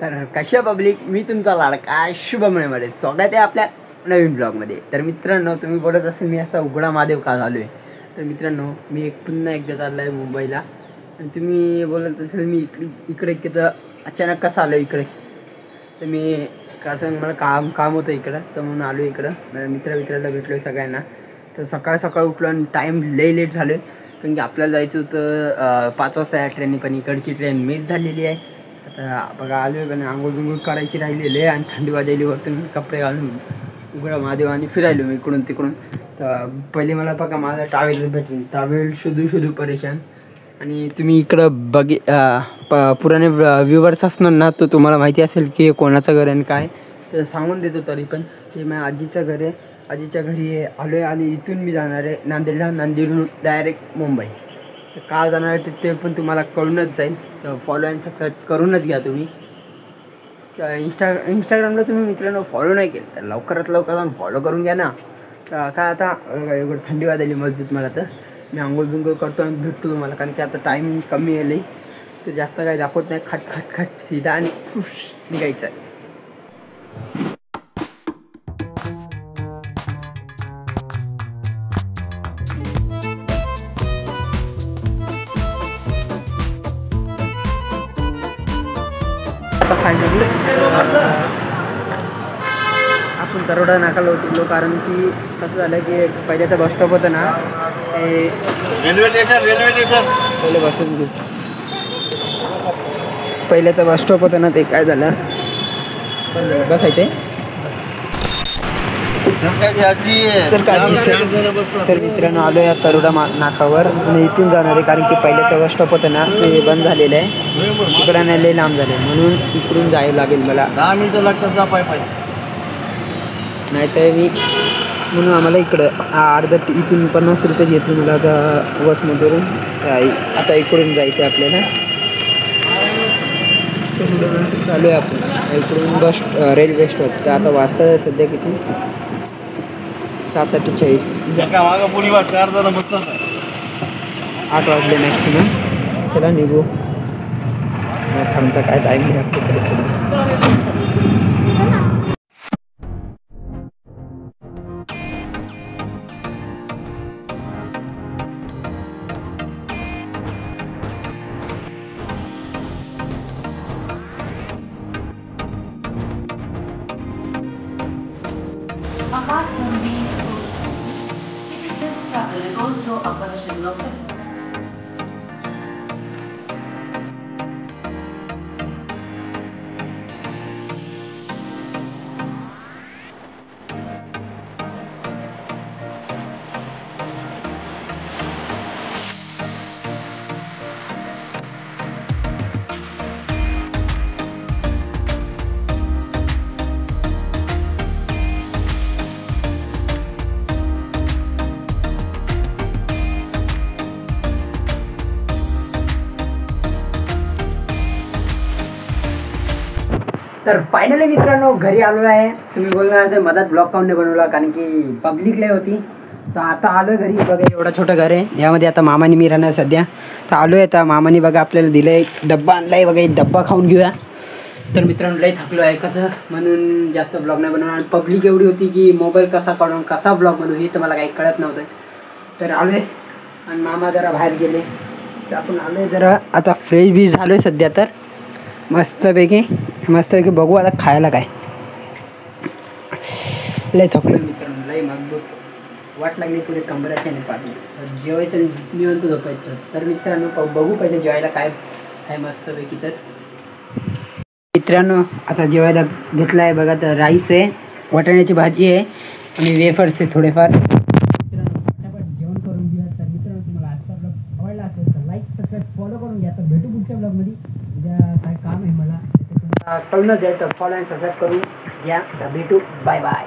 तर कशा पब्लिक, मी तुमचा लाडका शुभमण्यामध्ये स्वागत आहे आपल्या नवीन ब्लॉगमध्ये. तर मित्रांनो, तुम्ही बोलत असेल मी असा उघडा महादेव का झालो आहे. तर मित्रांनो, मी पुन्हा एकदा चाललो आहे मुंबईला. आणि तुम्ही बोलत असेल मी इकडे किती अचानक कसं आलो इकडे. तर मी कसं मला काम होतं इकडं, तर म्हणून आलो इकडं. मित्राला भेटलो सगळ्यांना. तर सकाळ उठलो आणि टाईम लई लेट झाले, कारण की आपल्याला जायचं होतं 5 वाजता या ट्रेनने, पण इकडची ट्रेन मिस झालेली आहे. आता बघा आलो आहे, पण आंघोळ करायची राहिलेली आहे आणि थंडी वाजायली. वरतून कपडे घालून उघडा महादेव आणि फिरायलो मी इकडून तिकडून. तर पहिले मला बघा माझा टावेल भेटून, टावेल शोधू परेशान. आणि तुम्ही इकडं पुराणे व्ह्यूवर्स असणार ना, तर तुम्हाला माहिती असेल की कोणाचं घर आहे आणि काय. तर सांगून देतो तरी पण, की माझ्या आजीचं घर आहे. आजीच्या घरी आलो आहे आणि इथून मी जाणार आहे नांदेडला, नांदेडहून डायरेक्ट मुंबई. तर का जाणार आहे ते पण तुम्हाला कळूनच जाईल. तर फॉलो अँड सबस्क्राईब करूनच घ्या तुम्ही. इंस्टाग्रामला तुम्ही मित्रांनो फॉलो नाही केलं तर लवकरात लवकर जाऊन फॉलो करून घ्या ना. तर काय आता एवढं थंडी वाजायली मजबूत मला, तर मी आंघोळ करतो आणि भेटतो तुम्हाला, कारण की आता टाईम कमी आहे. तर जास्त काही दाखवत नाही, खट सीधा आणि निघायचं आहे. आपण तरोडा नाकाला उतरलो, कारण की कसं झालं की पहिल्याचं बस स्टॉप होतं ना, ते रेल्वे स्टेशन पहिले बसून घेऊ. पहिल्याचं बस स्टॉप होतं ना, ते काय झालं बसायचे तर मित्रांनो आलो या तरोडा नाकावर आणि इथून जाणार आहे, कारण की पहिल्याचं बस स्टॉप होतं ना, ते बंद झालेलं आहे. तिकडं नाही, लई लांब झाले, म्हणून इकडून जायला लागेल मला. 10 मिनिटं लागतात जा पाय नाही तर मी म्हणून आम्हाला इकडं अर्धा इथून 50 रुपये घेतले मला आता बसमधून. आता इकडून जायचं आहे आपल्याला. चालू आहे आपण इकडून बस रेल्वे स्टॉप. तर आता वाजता सध्या किती 7:48. 8 वाजले मॅक्सिमम. चला निघू. थांबता काय टाईम नाही आपल्याकडे. तर फायनली मित्रांनो घरी आलो आहे. तुम्ही बोलणार तर मधात ब्लॉग काऊन नाही बनवला, कारण की पब्लिक लय होती. तर आता आलो आहे घरी. बघा एवढा छोटं घर आहे, यामध्ये आता मामानी मी राहणार सध्या. तर आलो आहे, आता मामानी बघा आपल्याला दिलं आहे डब्बा आणला आहे. बघा एक डब्बा खाऊन घेऊया. तर मित्रांनो लय थकलो आहे कसं, म्हणून जास्त ब्लॉग नाही बनवणार. आणि पब्लिक एवढी होती की मोबाईल कसा काढून कसा ब्लॉग बनवू हे तर मला काही कळत नव्हतं. तर आलो आहे आणि मामा जरा बाहेर गेले, तर आपण आलो आहे जरा आता फ्रेश बी झालो आहे सध्या. तर मस्तपैकी बघू आता खायला काय. लय थकलो मित्रांनो, लय मजबूत वाट लागली पुढे कंबराच्या आणि पाठी. जेवायचं निवांत झोपायचं. तर मित्रांनो बघू पहिले जेवायला काय आहे मस्तपैकी. तर मित्रांनो आता जेवायला घेतलं आहे बघा. तर राईस आहे, वाटाण्याची भाजी आहे आणि वेफर्स आहे थोडेफार. मित्रांनो फटाफट जेवण करून घ्या. तर मित्रांनो तुम्हाला आजचा ब्लॉग आवडला असेल तर लाईक सबस्क्राईब फॉलो करून घ्या. तर भेटू पुढच्या ब्लॉगमध्ये. उद्या काय काम आहे मला कळूनच जाईल, तर फॉलो आणि सबस्क्राईब करून घ्या. तर भेटू. Bye bye.